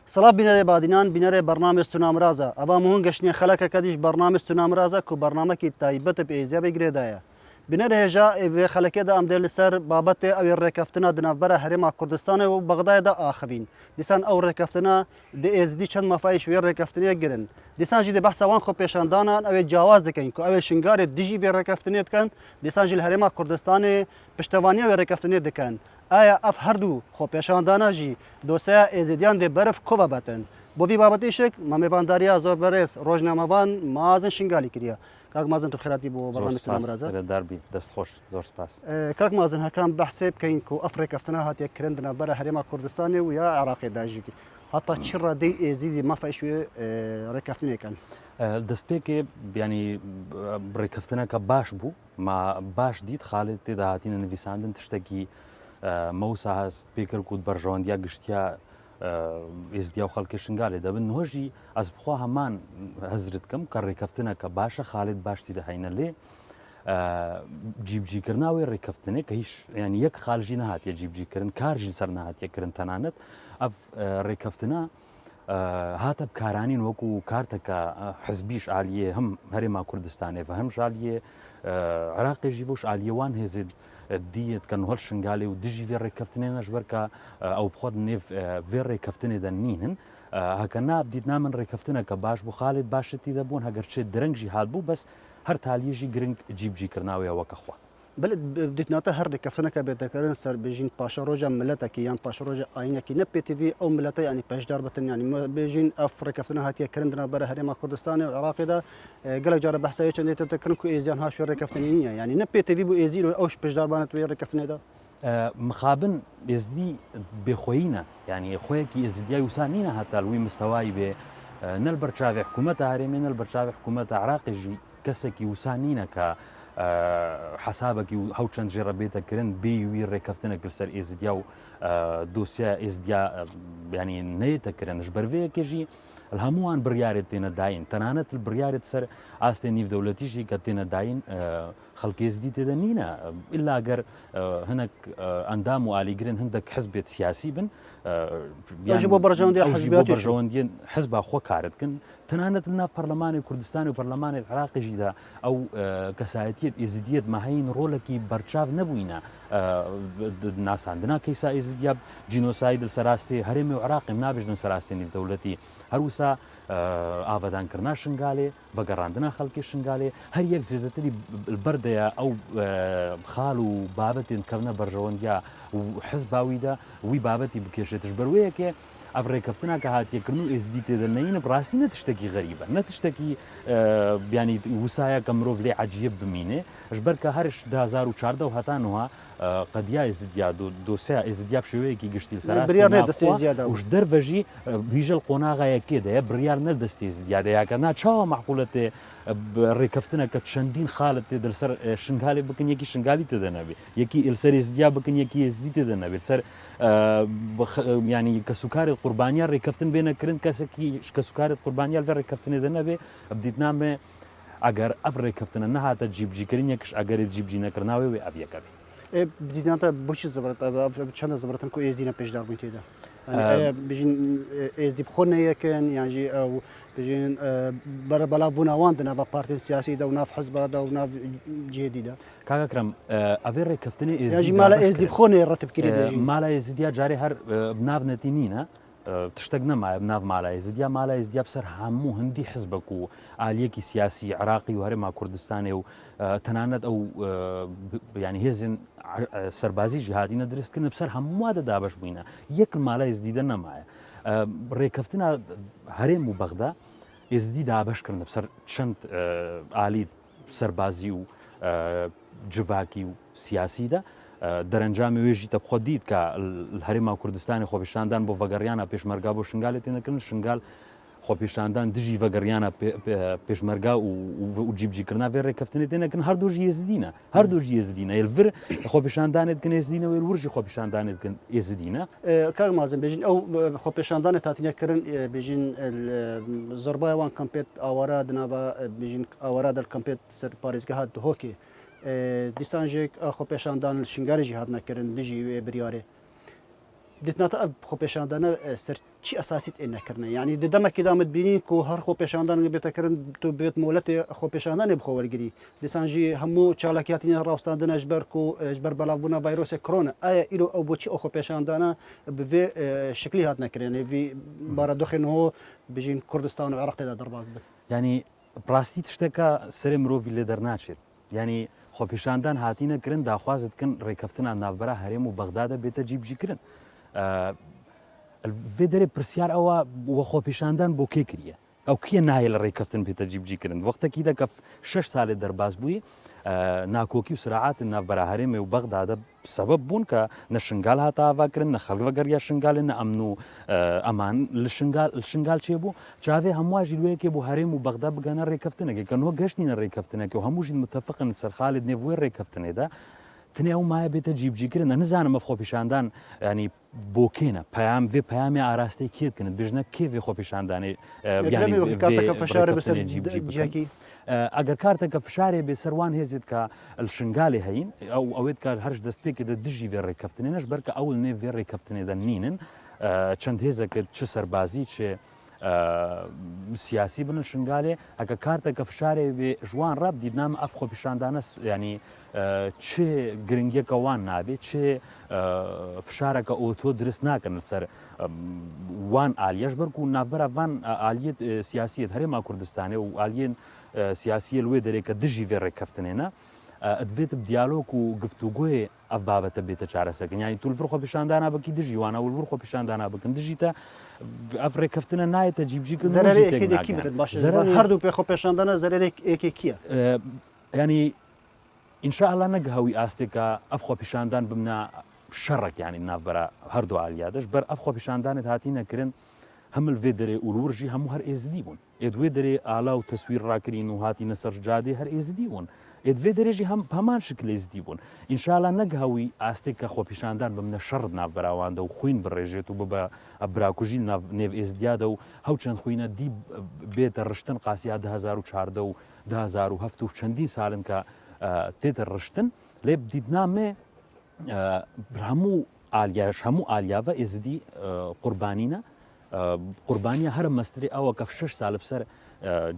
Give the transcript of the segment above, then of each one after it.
صلاة بنر بادینان بنر برنامج تنامرازه اوا مهون گشنی خلق کدیش برنامج تنامرازه کو برنامه کی تایبت به ایزیا بگیره دایا بنر هجا و خلق دا امدل سر بابت او رکفتنا دنبره حرم کردستان و بغداد دا آخرین دیسان او رکفتنا د از دی چند مفایش و رکفتنی گرن دیسان جی بحث وان خو پیشاندانان او جواز دکن کو او شنگار دیجی و رکفتنی کن دیسان جی حرم کردستان پشتوانی و رکفتنی دکن آیا اف هر دو خو پیشاندانا جی دوسیا ازدیان د برف کوبا بتن بو وی بابتی شک ماموانداریا زور برس روزنامه‌وان مازن شنگالی کریه کاک مازن تو خیراتی بو برنامج تنامرازه دربی دست خوش زور سپاس کاک مازن هکام بحث بکین کو افریقا فتنا هات یک کرندنا برا حرم کردستان و یا عراق داجی حتی چرا دی ازدی ما فایشوی رکفتنی کن دست پێکێ ینی ڕێکەفتنەکە باش بوو ما باش دیت خاڵێت تێدا هاتیینە نویساندن تشتێکی مەوسا هەست پێکرد و بەرژەوەندیا گشتیا ئێزدیا و خەڵکی شنگالێ دەبن نهۆژی ئەس بخوا هەمان هەزرت کەم کە ڕێکەفتنەکە باشە خاڵێت باشتی دەهینە لێ جیبجیکردناوی ڕێکەفتنێ کە هیچ ینی یەک خاڵژی نەهاتیە جیبجیکردن کارژی سەر نەهاتیەکردن تەنانەت ئەف ڕێکەفتنە هاتە بکارانین وەکو کارتەکە حزبیش عالیە هەم هەرێما کوردستانێ و هەم عالیە عراقێژی بۆش عالیەوان هێزت دیت کە هەڵ شنگالێ و دژی vê ڕێکەفتنێ نەژبەرکە ئەو بخۆت نێv vê ڕێکەفتنێدا نینن هەکە نابدیت نامن ڕێکەفتنەکە باش بوو خاڵێت باشتی دەبوون هەگەر چێت درەنگژی هات بوو بەس هەر تالیێژی گرنگ جیبجیکردناویەوەکە خوا بدیتناتە هەر ڕێکەفتنەکە بێتەکەن سەر بێژین پاشە ڕۆژە ملەتێکی یان پاشە ڕۆژە ئاینەکی نە پێتیڤ ئەو ملەتە ینی پێشدار بتن ینی بێژین ئەف ڕێکەفتنە هاتیە کرندنا بەرە هەرێما کوردستانی و عراقیدا گەلێک جارە بەحسایی چەندێتە دەکردن و ئێزیان هاشوێ ڕێکەفتنی نییە ینی نە پێتیڤ بوو ئێزی و ئەوش پێشداربانێت وێ ڕێکەفتنێدا مخابن ئێزدی بێخۆیینە ینی خۆیەکی ئێزدیای وسان نینە هەتالوی مستەوای بێ نەل بەرچاوی حکوومەتە هەرێمێ نەل بەرچاوی حکوومەتە عراقیژی کەسێکی وسان نینە کە حسابێکی و هەو چەند ژێڕە بێتەکردن بێوی ڕێکەفتنە کرد سەر ئێزدیا و دۆسیە ئێزدیا ینی نەیەتەکردن ژبەرڤەیەکێژی هەمووان بڕیارێت تێنە داین تەنانەت بڕیارێت سەر ئاستێ نیڤدەوڵەتیشی کە تێنە داین خەڵکی ئێزدی تێدا نینە ئللا گەر هەنێک ئەندام و ئالیگرن هەندێک حزبێت سیاسی بن بۆ بەرژەوەندی حزبا خۆ کارتکن تەنانەت ناو پەرلەمانی کوردستان و پەرلەمانی عراقیژیدا ئەو کەسایەتیت ئێزدیت ماهین ڕۆڵێکی بەرچاو نەبووینە ناساندنا کەیسا ئێزدیا جینۆساید سەراستی هەرێمی و عراقیم نابژنن سەراستی نیڤدەوڵەتی هەروسا ئاوادانکردنا شنگالێ بەگەڕاندنا خەڵکی شنگالێ هەر یەک زیاتری بەردەیە ئەو خاڵ و بابەتێن کەونە بەرژەوەندیا و حزباویدا وی بابەتی بکێشێتش بەروەیەکێ ئەف ڕێکەفتنا کە هاتیەکردن و ئێزدی تێدەنەینە بڕاستی نە تشتێکی غەریبە نە تشتێکی بیانی وسایە کە مرۆڤ لێ عەجیب بمینێ ژبەر کە هەرش 2014 و هەتانەوە قەدیا ئێزدیا دۆسیا ئێزدیا شێوەیەکی گشتی سەراوش دەرڤەژی بیژەل قۆناغایەکێدەیە بڕیار نەردەستی ئێزدیا دەیاکە ناچاوە معقولەتێ ڕێکەفتنە کە چەندین خاڵت تێ دەسەر شنگالێ بکن یەکی شنگالی تێدەنەبێ یەکی ئلسەر ئێزدیا بکن یەکی ئێزدی تێدەنەبێت سەر ینی کە سوکارێت قوربانیا ڕێکەفتن بێنەکردن کەسێکی کە سوکارێت قوربانیا لە ڕێکەفتنێ دەنەبێ ئەبدیت نامێ ئەگەر ئەف ڕێکەفتنە نەهاتە جیبجیکردنیەکش ئەگەرێت جیبجی نەکردناوێ وێ ئەبیەکە بێ بدیتناتە بۆچی زەبرەت چەندە زەبرەتن کو ئێزی نەپێشدار بووین تێدا بژین ئێزدی بخۆ نەیەکەن یانژی ئەو بژین بەرە بەڵاو بووناوان دناوە پارتین سیاسیدا و ناف حزبەدا و ناف جێدیدا کاکەکرم ئەvێ ڕێکەفتنی ئێزی مالا ئێزدی بخۆ نێ ڕەتبکرێ مالا ئێزدیا جارێ هەر بناونەتی نینە تشتێک نەمایە بناو مالا ئێزدیا مالا ئێزدیا بسەر هەموو هەندی حزبەک و ئالیەکی سیاسی عراقی و هەرێما کوردستانێ و تەنانەت ئەو ینی هێزن سەربازیژی هاتیینە درستکردن بسەر هەمووا دەدا بەش بووینە یەک مالا ئێزدیدە نەمایە ڕێکەفتنە هەرێم و بەغدا ئێزدی دابەشکردن بسەر چەند ئالی سەربازی و جڤاکی و سیاسیدا دەرەنجامی وێژی تەبخۆ دیت کە هەرێما کوردستانی خۆپیشاندان بۆ ڤەگەڕیانە پێشمەرگا بۆ شنگالێت تێنەکردن شنگال خۆپیشاندان دژی ڤەگەڕیانە پێشمەرگا و جیبجیکردنا vê ڕێکەفتنێ تێنەکردن هەردووژی ئێزدینە هەردووژی ئێزدینە ێلڤر خۆپیشاندانێت کن ئێزدینە وێ ورژی خۆپیشاندانێت کن ئێزدینە کاک مازن بێژین ئەو خۆپیشاندانێت هاتینەکردن بێژین زۆربایوان کەمپێت ئاوارە دنابە بێژین ئاوارە دەر کەمپێت سەر پارێزگەها هۆکێ دیسانژێک خۆپیشاندان شنگاریژی هاتنەکردن دژی وێ بریارێ دیتنات اب خو پیشاندانه سر چی اساسیت این نکردن یعنی ددم که دامت بینی کو هر خو پیشاندان بیت کردن تو بیت مولت خو پیشاندان بخو ورگری لسانجی همو چالاکیاتی راستاندن اجبر کو اجبر بلابونا ویروس کرونا آیا ایرو او بوچی خو پیشاندانه به شکلی هات نکردن وی بار دخنه بجین کردستان و عراق تدا درباز بد یعنی پراستیت شتێکە سەرێ مرۆڤی لێ دەرناچێت یعنی خۆپیشاندان هاتینەکردن داخوازتکن ڕێکەفتنە ناوبەرە هەرێم و بەغدادە بێتە جیبجیکردن vê derê pirsiyar ewa we xweپêşandan bo kê kiriye ew kî nayê li rêkeftin bête cîbcîkirin wextekî de kef 6 salê derbas bûyî nakokî û siraatên navbera herêmê û Bexdadê sebeb bûn ke ne şingal hata avakirin ne xelk vegeriya şingalê ne emn û eman li şingal çêbû çavê hemû jî wêkê bû herêm û Bexda bigane rêkeftinekê ke niha geştîne rêkeftinekê û hemû jî mutefeqin ser Xalid nêv wê rêkeftinê de تنێ ئەو مایە بێتە جیبجیکردن نزانم ئە خۆپیشاندان ینی بۆ کێنە پەیام vê پەیامی ئاراستەی کێتکردن بژنە کێ vê خۆپیشاندانێ ئەگەر کارتێکە فشارێ بێ سەروان هێزت کە شنگالێ هەین ئەو ئەوێت کار هەرش دەستپێکی دە دژی vê ڕێکەفتنێنەش بەرکە ئەوڵ نێ vê ڕێکەفتنێدا نینن چەند هێزەکە چ سەربازی چێ سیاسی بنن شنگالێ ئەگە کارتێکە فشارێ بێ ژوان ڕاب دیدنام ئەف خۆپیشاندانە ینی چێ گرنگیەکە وان نابێ چێ فشارەکە ئۆتۆ درست ناکەن سەر وان ئالیەش بەرک و ناوبەرە وان ئالیت سیاسیت هەرێما کوردستانێ و ئالیێن سیاسیە لێ دەرێکە دژی vê ڕێکەفتنێنە ئەدبێت دیالۆگ و گفتوگوێ ئەف بابەتە بێتە چارەسەرکردن یانی تولفر خۆپیشاندانا بکی دژی وانە ولبور خۆپیشاندانا بکن دژیتە ئەف ڕێکەفتنە نایەتە جیبجیکردن هەردوو پێ خۆپیشاندانە زەرێک ئێکێکیە ینی ئینشاءالله نەگەهەوی ئاستێکە ئەف خۆپیشاندان بمنا شەڕێک ینی ناوبەرە هەردوو ئالیادەش بەر ئەف خۆپیشاندانت هاتی نەکردن هەمل vê derê ûlûrjî hemû her êzidî bûn êd wê derê ala û teswîr rakirîn û hatîne ser cadê her êzidî bûn êd vê derê jî heman şikil êzidî bûn înşallah negihewî astêka xwepîşandan bimne şer navbera wan de û xwîn birêjêt û bibe birakujî nêv êzidiya de û hewçend xwîne dî bête riştin qasiya 2014 û 2007 û çendî salin ka tête riştin lê dîdna me hemû aliyaş hemû aliyava êzidî qurbanîne قوربانیە هەر مەستری ئەوە کە 6 سال بسەر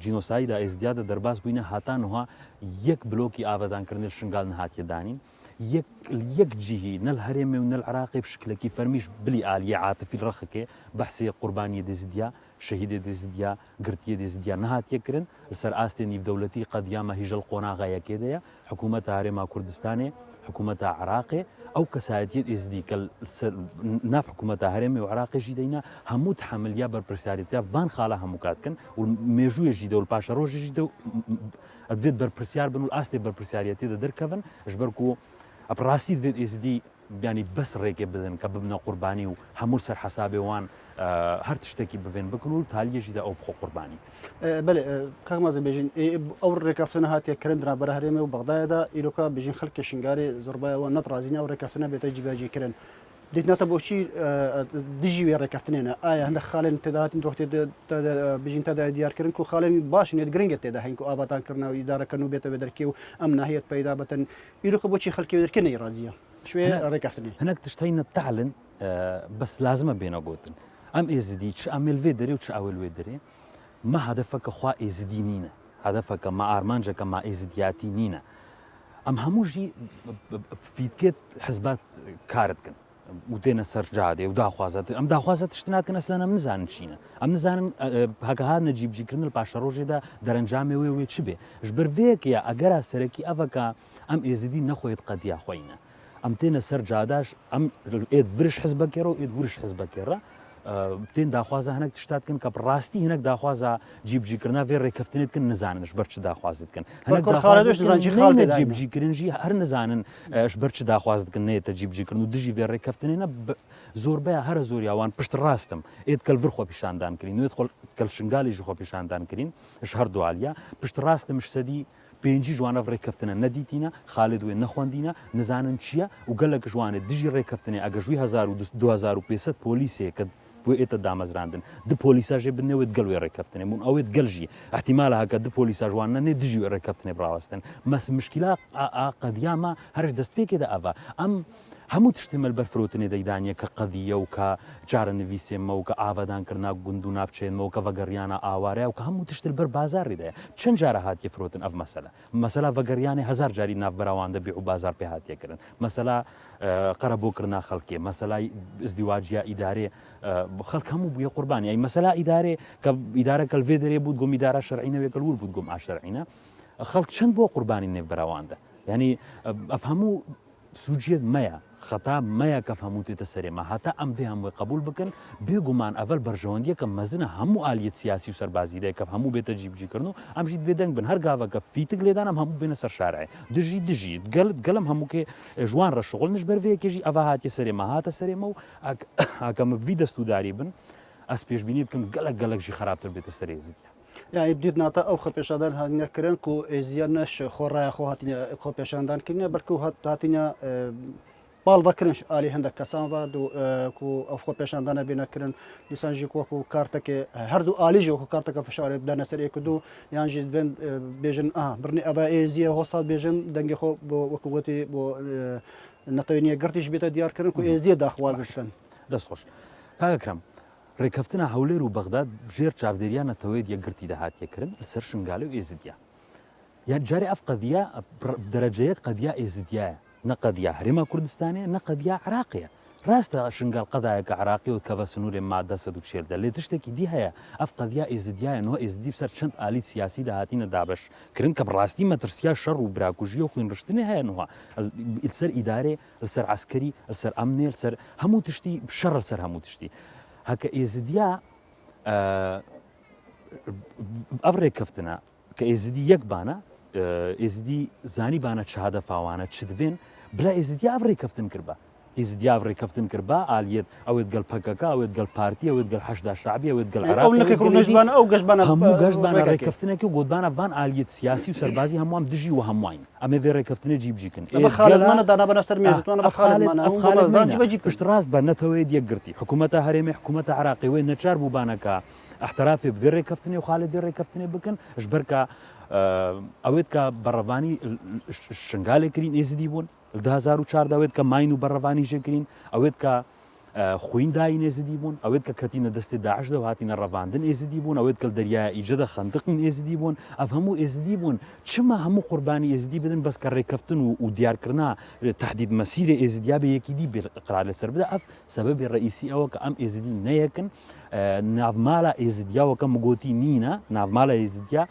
جینۆسایدا ئێزدیادە دەرباس بووینە هاتانها یەک بلۆکی ئاوادانکردنی شنگال نهاتیە دانین یەک جیهی نەل هەرێمێ و نەل عراقی شکلێکی فەرمیش بلی عالیە عاتفی ڕەخەکێ بەحسی قوربانیە دێزیدیا شەهیدێ دێزیدیا گرتیە دێزیدیا نهاتیەکردن لەسەر ئاستێ نیڤدەولەتی قەدیامە هیژەڵ قۆناغایەکێدەیە حکوومەتە هەرێما کوردستانێ حکوومەتە عراقێ ئەو کەسایەتیت ئێزدی کە ناف حکوومەتە هەرێمێ و عراقیژی دەینا هەموو تحملیا بەرپرسیارەتە وان خاڵە هەموو کاتکن و مێژوویەژی دە و پاشە ڕۆژێژی دە ئەدوێت بەرپرسیار بن و ئاستی بەرپرسیارەتێدا دەرکەون ژبەرک و ئەپڕاستی دێت ئێزدی بیانی بەس ڕێکێ بدەن کە ببنە قوربانی و هەموو سەر حەسابێ وان هەر تشتێکی ببێن بکن و تالیەژیدا ئەو بخۆ قوربانی بەێ کاکمازە بێژین ئەو ڕێکەفتنە هاتیە کرندرا بەرە هەرێمێ و بەغدایەدا ئیرۆکا بێژین خەڵکی شنگاری زڕبایەوە نەتڕازینە ئەو ڕێکەفتنە بێتە جیباجیکردن دیتناتە بۆچی دژی وێ ڕێکەفتنێنە ئایا هەندێک خاڵێن تێداهاتین دۆخت بژین تەدا دیارکردن و خاڵێن باشن نێت گرنگێت تێدا هەین و ئاباتانکردنەوە ئیدارەکەن و بێتە بێ دەرکێ و ئەم ناهەیەت پەیدا بەتەن ئیرۆکە بۆچی خەڵکی دەرکردنی ڕازیە شوێ ڕێکەفتنی هەنێک تشتەی نەتەعلن بەس لازمە بێنە گوتن ئەم ئێزدی چ ئەمێل وێ دەرێ و چ ئەوێل وێ دەرێ ما هەدەفەکە خوا ئێزدی نینە هەدەفەکە ما ئارمانجەکە ما ئێزدیاتی نینە ئەم هەمووژی فیتکێت حزبات کارتکن و دێنە سەر جادێ و داخوازات ئەم داخوازە تشتناکەن ئەسلەن ئەم نزانن چینە ئەم نزانن هەکەهات نەجیبجیکردن پاشە ڕۆژێدا دەرەنجامێ وێ وێ چ بێ ژبەر vêyekê ئەگەرا سەرەکی ئەڤەکە ئەم ئێزدی نەخۆیت قەدیا خۆینە ئەم تێنە سەر جاداش ئەم ئێت ورش حزبەکێڕە و ئێت ورش حزبەکێڕە تێن داخوازە هەنێک تشتاتکن کە ڕاستی هەنێک داخوازە جیبجیکردنا vê ڕێکەفتنێتکن نزاننش بەر چ داخوازتکن هەنێک جیبجیکردنجی هەر نزانن بەر چ داخوازتکن نێتە جیبجیکردن و دژی vê ڕێکەفتنێنە زۆربەیە هەرە زۆریاوان پشت ڕاستم ئێت کەل ڤر خۆپیشاندان کردین وێت کەل شنگالیژی خۆپیشاندان کردین ش هەردووالیا پشت ڕاستمش سەدی پێنجی جوانە ڕێکەفتنە نەدیتینە خالد وێ نەخواندینە نزانن چییە و گەلک ژوانێت دژی ڕێکەفتنێ ئەگەژووی 2500 پۆلیسێ کە بۆ ئێتە دامەزراندن د پۆلیساژێ بنێوێت گەلوێ ڕێکەفتنێ بوون ئەوێت گەلژی احتیمالە هەکە د پۆلیسا ژوان نەنێ دژی ڕێکەفتنێ بڕاوەستن مەس مشکلا قەدیامە هەرش دەستپێکێدا ئەڤ ئەم هەموو تشتمەل بەرفرۆتنێ دەیدانیە کە قەدیە و کە جارە نویسێمە و کە ئاوادانکردنا گوند و ناوچێنمە و کە ڤەگەڕیانە ئاوارەیە و کە هەموو تشتر بەر بازاڕیدایە چەند جارە هاتیە فرۆتن ئەف مەسەلا ڤەگەڕیانی هەزار جاری ناوبەراوان دەبێ و بازار پێ هاتیەکردن مەسەلا قەرە بۆکردنا خەڵکێ مەسەلای ئزدیواجیا ئیدارێ خەڵک هەموو بووە قوربانی ئەی مەسەلا ئیدارێ کە ئیدارە کەلڤێ دەرێ بوو گۆم ئیدارە شەرعینەوێ کەلور بوو گۆم ئاشەرعینە خەڵک چەند بۆ قوربانی نێوبەراواندا ینی ئەف هەموو سوجێت مەیە خەتا مەیە کە هەموو تێتە سەرێمە هەتا ئەم vê هەمووی قبول بکەن بێگومان ئەڤەر بەرژەوەندیە کە مەزنە هەموو ئالیەت سیاسی و سەربازیدای کە هەموو بێتە جیبجیکردن و ئەمژیت بێدەنگ بن هەر گاوەکە فیتک لێدانم هەموو بێنە سەر شارعێ دژی گەلم هەمووکێ ژوان ڕەشغڵ نش بەرڤەیەکێژی ئەڤە هاتیە سەرێمە هاتە سەرێمە و ئاکەمە وی دەستوداری بن ئەس پێشبینی بکەم گەلەکژی خراپتر بێتە سەرێزیە يعني بديت نعطى أو خبيشاندان هاتنا كرن كو إزيانش خورا خو هاتنا خبيشاندان كنا بركو هاتنا بال فكرنش آلي هندك كسان فادو كو أو خبيشاندان بينا كرن لسانجي كو كارتك هردو آلي جو كارتك فشار بدنا سريع كدو يعني جد بيجن برني أبا إزيا وصل بيجن دنجي خو وكوتي بو نتوينية قرتيش بيتا ديار كرن كو إزيا داخوازشتن دەستخۆش کاکەکرم ڕێکەفتنە هەولێر و بەغداد ژێر چاودێریانەتەوەیت یەکگرتی داهاتیەکردن لەسەر شنگالە و ئێزیدیا یان جارێ ئەف قەدیە دەرەجەیەک قەدیا ئێزیدیایە نە قەدیا هەرێما کوردستانەیە نە قەدیا عراقیە ڕاستە شنگال قەدایەکە عراقی و کەڤە سنوورێ مادە 140 لێ تشتێکی دی هەیە ئەف قەدیا ئێزیدیایەنەوە ئێزیدی بسەر چەند ئالی سیاسی داهاتینە دابشکردن کە بڕاستی مەترسیا شەڕ و براکوژیە و خوێنڕشتنی هەیەنەوە لەسەر ئیدارێ لەسەر عسکەری لەسەر ئەمنێ لەسەر هەموو تشتی شەڕ لەسەر هەموو تشتی هەکە ئێزیدیا ئەف ڕێکەفتنە کە ئێزیدی یەک بانە ئێزیدی زانی بانە چهادە فاوانە چ دبێن بلا ئێزیدیا ئەف ڕێکەفتن کردبە ئێزیدیا ڕێکەفتن کردبە ئالیەت ئەوێت گەل پەکەکە ئەوێت گەل پارتی ئەوێت گەل حەشدا شعبی ئەوێت گەل هەموو گەشتبانە ڕێکەفتنێکی و گۆدبانە بان ئالیەت سیاسی و سەربازی هەمووان دژی و هەمووین ئەمێ وێ ڕێکەفتنە جیبجیکن پشت ڕاست بە نەتەوەیت یەکگرتی حکوومەتە هەرێمێ حکوومەتە عراقی وێ نەچار بوو بانەکە احترافێ بێ ڕێکەفتنێ و خاڵێ بێ ڕێکەفتنێ بکەن ژبەرکە ئەوێت کە بەڕەوانی شنگالێکرین ئێزیدی بوون 2014 ئەوێت کە ماین و بەڕەوانی ژێکرین ئەوێت کە خوین داین ئێزیدی بوون ئەوێت کە کەتینە دەستی داعشدا و هاتینە ڕەواندن ئێزیدی بوون ئەوێت کە دەریای ئیجەدە خەندقین ئێزیدی بوون ئەف هەموو ئێزیدی بوون چما هەموو قوربانی ئێزیدی بدن بەس کە ڕێکەفتن و دیارکردنا تهدید مەسیرە ئێزیدیا بە یەکیدی قرار لەسەر بدە ئەف سەبەبی ڕئیسی ئەوە کە ئەم ئێزیدی نەیەکن ناومالە ئێزیدیاوەکە مگۆتی نینە ناومالە ئێزیدیا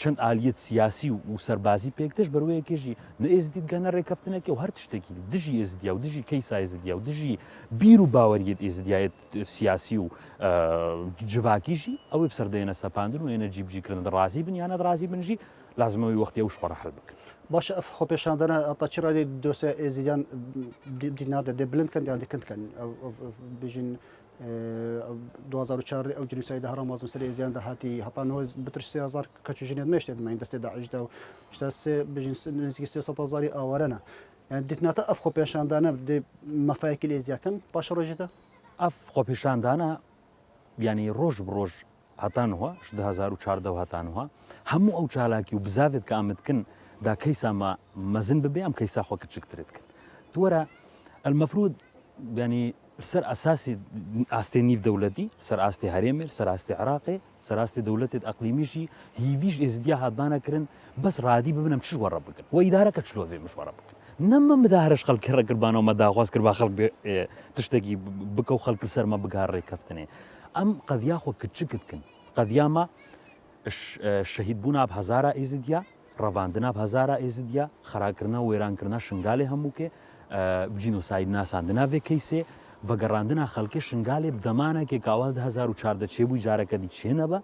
چەند ئالیەت سیاسی و سەربازی پێکتش بەروەیەکێژی نە ئێزیدیت گەنە ڕێکەفتنێکی و هەر تشتێکی دژی ئێزیدیا و دژی کەیسا ئێزیدیا و دژی بیر و باوەریەت ئێزیدیایەت سیاسی و جواکیژی ئەوەی بسەردەێنە سەپاندن و ێنە جیبجیکردن ڕازی بن یانە ڕازی بنژی لازمەوەی وەختی ئەو شخۆڕە هەڵ بکەن باش ئەف خۆپێشاندنە ئەتا چرا دۆسە ئێزیدیان دینادە دێ بلندکەن یان دیکەندکەن بژین 2004 ئەو جنوسایدا هەرام وازم سەر ئێزیان داهاتی هەتانەوە بتر 3000 کەچژێنێت مێشتێت ماین دەستێ داعشدا و بژین نزیکی 300,000 ئاوارەنە دیتناتە ئەف خۆپێشاندانە دێ مەفایەکی لە ئێزیاکەن پاشە ڕۆژێتە ئەف خۆپێشاندانە ینی ڕۆژ بڕۆژ هەتانەوە 2014 هەتانەوە هەموو ئەو چالاکی و بزاوێت کە ئامدکن دا کەیسامە مەزن ببێ ئەم کەیسا خۆ کچکترێتکن دووەرە المەفروض ینی سەر ئەساسی ئاستی نیف دەولەتی سەر ئاستی هەرێمێر سەر ئاستی عراقێ سەر ئاستی دەولەتێت ئەقلیمیشی هیویش ئێزیدیا هاتبانەکردن بەس ڕادی ببنم چ وەڕە بکەن و ئیدارەکە چلۆڤێ مشوەڕە بکەن نەمە مداهرش خەڵکیڕە کردبانەوە مەداخواست کرد با خەڵک تشتێکی بکە و خەڵک سەرمە بگار ڕێکەفتنێ ئەم قەدیا خۆ کچکتکن قەدیامە شەهیدبوونا هەزارە ئێزیدیا ڕەواندنا هەزارە ئێزیدیا خراکردنا و وێرانکردنا شنگالێ هەمووکێ جینۆساید ناساندنا vê کەیسێ vەگەڕاندنا خەڵکی شنگالێ بدەمانێکێک کاوا 2014 چێبووی جارەکەدی چێنەبە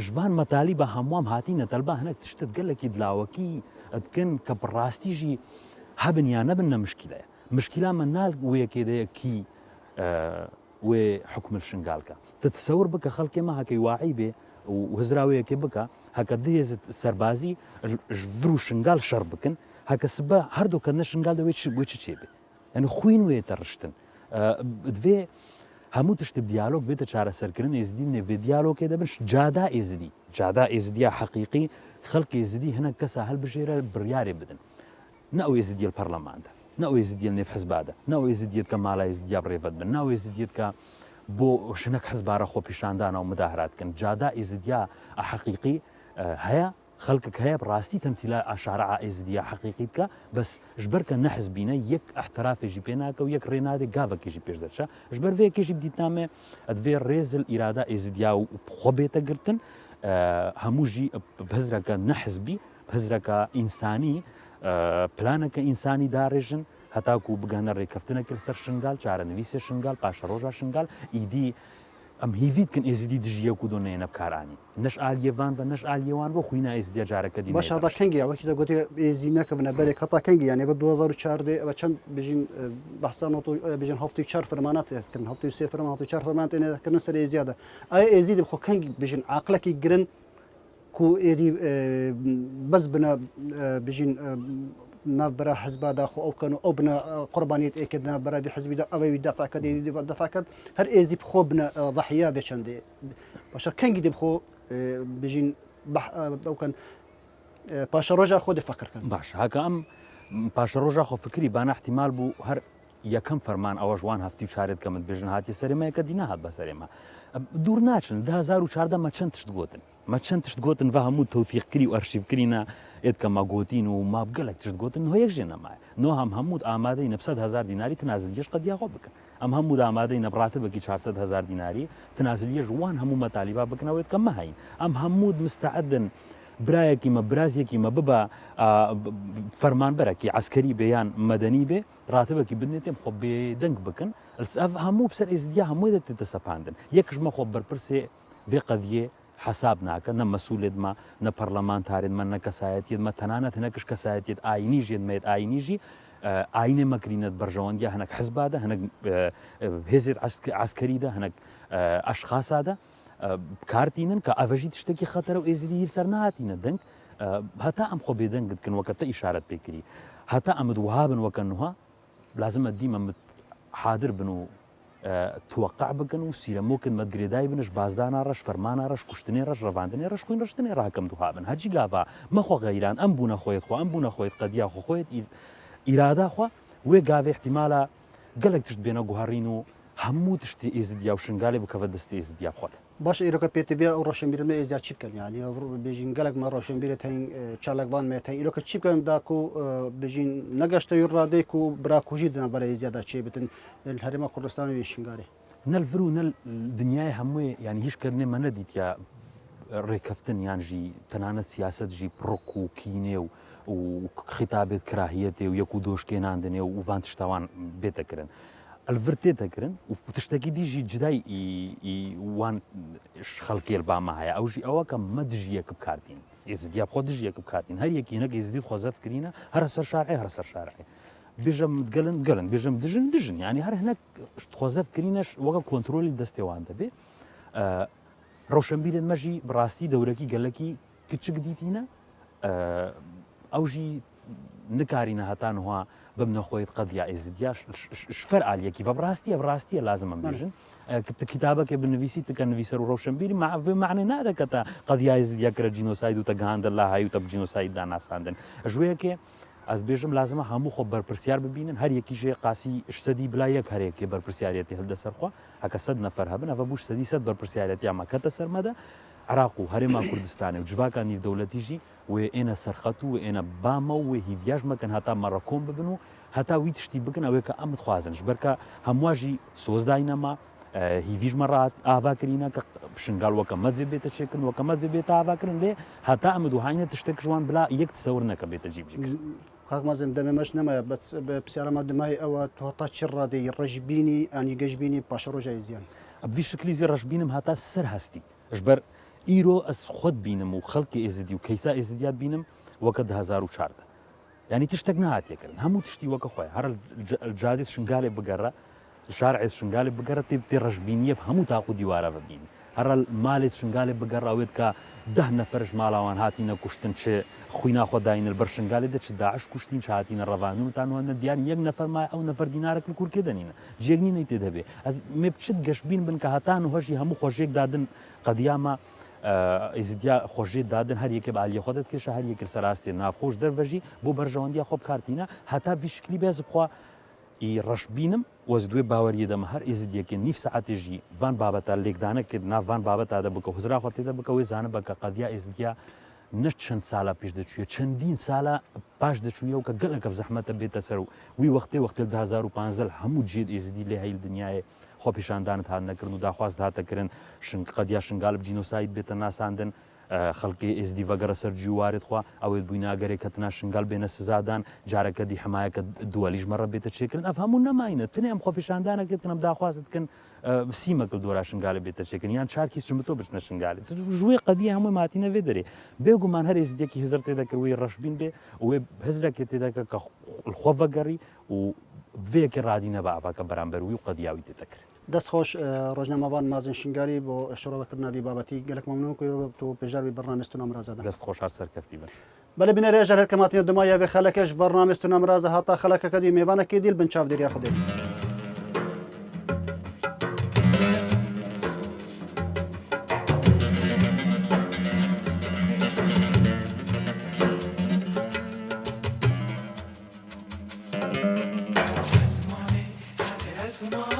ژوان مەتالی بە هەموام هاتینە تەلبا هەنێک تشتت گەلێکی دلاوەکی ئەدکن کە بڕاستیژی هەبن یان نەبن نە مشکلەیە مشکلامە نال وەیەکێدەیە کی وێ حکومل شنگالکە تتسەور بکە خەڵکێمە هەکەی واعی بێ و هزراوەیەکێ بکە هەکە دێزت سەربازی ڤر و شنگال شەڕ بکن هەکە سبە هەردووکە نە شنگال دەوێت بۆ چ چێبێ ئەنی خوین وێتە ڕشتن دوێ هەموو تشت دیالۆگ بێتە چارەسەرکردن ئێزیدی نێڤێ دیالۆکێ دەبن جادا ئێزیدیا حەقیقی خەڵکی ئێزیدی هەنە کەسە هەڵبژێرە بڕیارێ بدن نە ئەو ئێزیدیە پەرلەماندا ناوی زیدیت نف حزباده ناوی زیدیت که مالای زیدیاب ریفت بن ناوی زیدیت که بۆ شنەک حزبارە خۆ پیشاندانەوە مداهراتکن جادا ئێزدیا حقیقی هەیە خەڵکك هەیە ڕاستی تەمتیلا ئاشارە ئێزدیا حقیقی بکە بەس ژبەر کە نەحزبینە یەک احترافێژی پێ ناکە و یەک ڕێنادێک گاوەکێژی پێش دەچە ژبەر vێکێژی بدیتنامێ ئەدوێ ڕێزل ئیرادا ئێزدیا و خۆ بێتە گرتن هەمووژی بەزرەکە نەحزبی بەزرەکە ئینسانی پلانەکە ئینسانی داڕێژن هەتاکو بگەنە ڕێکەفتنەکە سەر شنگال چارەنویسێ شنگال پاشە ڕۆژە شنگال ئیدی ئەم هیویتکن ئێزیدی دژیە و دۆنەیە نەبکارانی نەش ئالیێوان بە نەش ئالیێوان بۆ خوینە ئێزدیا جارەکە دی باش هەتا کەنگی ئەوەکی دەگوتی ئێزی نەکەبنە بەرێک هەتا کەنگی یانێ بە 2014 ئەوە چەند بژین بەحسان بژین هەفتی 4 فەرماناتکردن هەفتی 3 فەرمان هەفتی 4 فەرمان تێنەکردن سەر ئێزیادە ئایا ئێزیدی خۆ کەنگی بژین عاقلەکی گرن کو ئێری بەس بنە بژین نابرا حزبادا خو او كانوا او بنا قربانيت اكدنا برا دي حزب او يدافع كدي دفع كد هر ايزي بخو بنا ضحيه بشندي باش كان قد بخو بيجين او كان باش رجع خو فكر كان باش هكا ام باش رجع خو فكري بان احتمال بو هر یەکەم فەرمان ئەوە ژوان هەفتی و چارێت کە من بێژن هاتی سەرێمەیەکە دی نەهات بە سەرێمە دوور ناچن 2014 مە چەند تشت گوتن مە چەند تشت گوتن بە هەموو تەوثیقکردی و ئەرشیڤکردینە ئێت کە ماگوتین و مابگەلێک تشت گوتن نۆ یەک ژێ نەمایە نۆ هەم هەموو ئامادەی 900,000 دیناری تنازلیەش قەدیاخۆ بکەن ئەم هەموو ئامادەی نەبڕاتبێکی 400,000 دیناری تنازلیە ژوان هەموو مەتالیبا بکەنەوەیت کە مەهین ئەم هەموو مستعدن برایەکی مە برازیەکی مە ببە فەرمانبەرێکی عسکەری بێیان مەدەنی بێ ڕاتبێکی بنێتێم خۆ بێدەنگ بکەن ئەف هەموو بسەر ئێزدیا هەمووی دەتێتە سەپاندن یەکشمە خۆ بەرپرسێ vê qediyê hesab nake ne mesulê me ne parlamentarên me ne kesayetiyê me tenane hinek ji kesayetiyê ayînî jê me ayînî jî ayînê me kirîne berjewandiya hinek hizba de hinek hêzê eskerî de hinek eşxasa de kartînin ka ev jî tiştekî xetere û êzîdî hîr ser nehatîne deng heta em xwe bêdeng dikin weke te îşaret pê kirî heta em wiha bin weke niha lazim e dîm em hadir bin û توقع بکەن و سیرەمۆکن مەدگرێدای بنش بازدانا ڕەش فەرمانە ڕەش کوشتنێ ڕەش ڕەواندنێ ڕەش خوین ڕشتنێ ڕاکەم دوهابن هەجی گاوا مەخۆ غەیران ئەم بوونە خۆیت خۆ ئەم بوونە خۆیت قەدیا خۆ خۆیت ئیرادا خۆ وێ گاوێ احتیمالە گەلێک تشت بێنە گوهڕین و هەموو تشتی ئێزدیا و شنگالێ بکەوە دەستی ئێزدیا بخۆت باش ئیرۆکە پێتەبێ ئەو ڕۆشنبیرمە ئێزیا چی بکەن یعنی بێژین گەلێک مە ڕۆشنبیرێت هەین چالاکوان مێت هەین ئیرۆکە چی بکەن داک و بێژین نەگەشتەوی ڕادێک و براکوژی دنا بەرە ئێزیادا چێ بتن هەرێمە کوردستان و شنگارێ نەلڤر و نەل دنیای هەمووی ینی هیچکردنێ مە نەدیتیا ڕێکەفتن یانژی تەنانەت سیاست ژی پڕک و کینێ و خیتابێت کراهیەتێ و یەک و دۆشکێناندنێ و وان تشتاوان بێتەکردن ئەلڤر تێتەکردن و تشتێکی دیژی جدای وان خەڵکێل بامە هەیە ئەوژی ئەوە کە مە دژیەکە بکاتین ئێزدیا خۆ دژیەکە بکاتین هەر یەکی نەک ئێزدی خۆزەت کرینە هەرە سەر شارعی هەر سەر شارعی بێژەم گەلن بێژەم دژن ینی هەر هەنەک خۆزەت کرینەش وەکە کۆنتترۆلی دەستێوان دەبێ ڕۆشنبیرێت مەژی بڕاستی دەورەکی گەلەکی کچک دیتینە ئەوژی نکارینە هەتانها بمنە خۆیت قەدیا ئێزدیا شفەر ئالیەکی بە ڕاستیە لازم ئەم بێژن کتابەکێ بنویسی تکە نویسەر و ڕۆشنبیری معنی نادەکەتە قەدیا ئێزدیا کرە جینۆساید و تەگەهاندە لا هاوی تە جینۆسایددا ناساندن ژوەیەکێ ئەس بێژم لازمە هەموو خۆ بەرپرسیار ببینن هەر یەکیژێ قاسی شسەدی بلا یەک هەرێکی بەرپرسیارەتی هەلدە سەرخوا هەکە 100 نەفەر هەبن ئەوە بوو سەدی 100 بەرپرسیارەتی ئەماکەتە سەرمەدە عراق و هەرێما کوردستانی و جوواکان نیودەوڵەتیژی وێ ئێنە سەرخەت و ئێنە بامە و وێ هیڤیاژ مەکەن هەتا مەڕەکۆم ببن و هەتا وی تشتی بکەن ئەوەیە کە ئەمت خوازنش بەرکە هەمواژی سۆزدای نەما هیڤیژ مەڕات ئاواکردینە کە شنگال وەکە مەدوێ بێتە چێکردن وەکە مەدوێ بێتە ئاواکردن لێ هەتا ئەمە دوهاینە تشتێک ژوان بلا یەک تسەور نەکە بێتە جیبجیک کاکمازم دەمەمەش نەمایە پرسیارەمە دمای ئەوە تۆتا چ ڕادەی ڕژبینی ئەنی گەشتبینی پاشە ڕۆژای زیان ئەڤی شکلیزی ڕژبینم هەتا سەر هەستی ژبەر ئیرۆ ئەس خۆت بینم و خەڵکی ئێزدی و کەیسا ئێزدیات بینم وەکە 2014 ینی تشتێک نهاتێکردن هەموو تشتی وەکە خۆی هەر جادێت شنگالێ بگەڕە شارعێت شنگالێ بگەڕە تێ ڕژبینیە هەموو تاق و دیوارە ببینی هەر مالێت شنگالێ بگەڕاوێت کە 10 نەفرش ماڵاوان هاتیینە کوشتن چ خوینا خۆداینە بەر شنگالێ دە چ داعش کوشتین چ هاتیینە ڕەوانونتانوانە دیار یەک نەفەر مای ئەو نەفەر دینارەکە کورکێ دەنینە جێگنی نەی تێ دەبێ ئەس مێ بچت گەشتبین بن کە هەتان و هەژی هەموو خۆشێک دادن قەدیامە ئیزدیا خۆشی دادن هەر یەکێ بالی خۆدت کێشە هەر یەکرد سەراستی ناخۆش دەرڤژی بۆ بەرژەوەندیا خۆ کارتینە هەتا ویشکلی بێز بخوا ئی ڕەشبینم وەز دوێ باوەریە دەمە هەر ئێزدیەکە نیف سەعاتێژی وان بابەتە لێکدانە کرد ناوان بابەتدا بکە حوزرا خۆ تێدا بکەوەی زانە بکە قەدیا ئێزدیا نە چەند ساڵە پێش دەچوێ چەندین ساڵە پاش دەچوویە و کە گەلەکە زەحمەتە بێتە سەر و وی وەختێ 2015 هەموو جێت ئێزدی لێ هەیل دنیاە خۆ پیشاندانت هات نەکردن و داخواست هاتەکردن قەدیا شنگال بجینۆسایت بێتە ناساندن خەڵکی ئێزدی ڤەگەرە سەر جیوارت خوا ئەوێت بووی ناگەرێک کە تنا شنگال بێنە سزادان جارەکە دی حمایەکە دووەلیش مەڕە بێتە چێکردن ئەف هەموو نەماینە تنێ ئەم خۆ پیشاندانەکەتنم داخواستکن سیمەکە دۆرا شنگالە بێتە چێکردن یان چارکی چم تۆ بچنە شنگالی ژوێ قەدی هەمووی ماتینە وێ دەرێ بێگومان هەر ئێزدێکی هزر تێدەکەوەی ڕەشبین بێ وێ هزرەکە تێدەکە کە خۆ ڤەگەڕی و vêyekê radîne be avaka beramber wî û qediyawî tê tekir. دەستخۆش ڕۆژنامەوان مازن شنگاری بۆ شۆڕەوەکردنا وی بابەتی gelek memnûn ku tu pêjavî bernamestûna mirazê de. Destxweş har serkeftî be. Belê binêrê ji herkematînê dumaya vê xelekê ji bernamestûna mirazê hata xelekeke dî mêvanekê dîl bin çavdêriya Xwedê. Smile.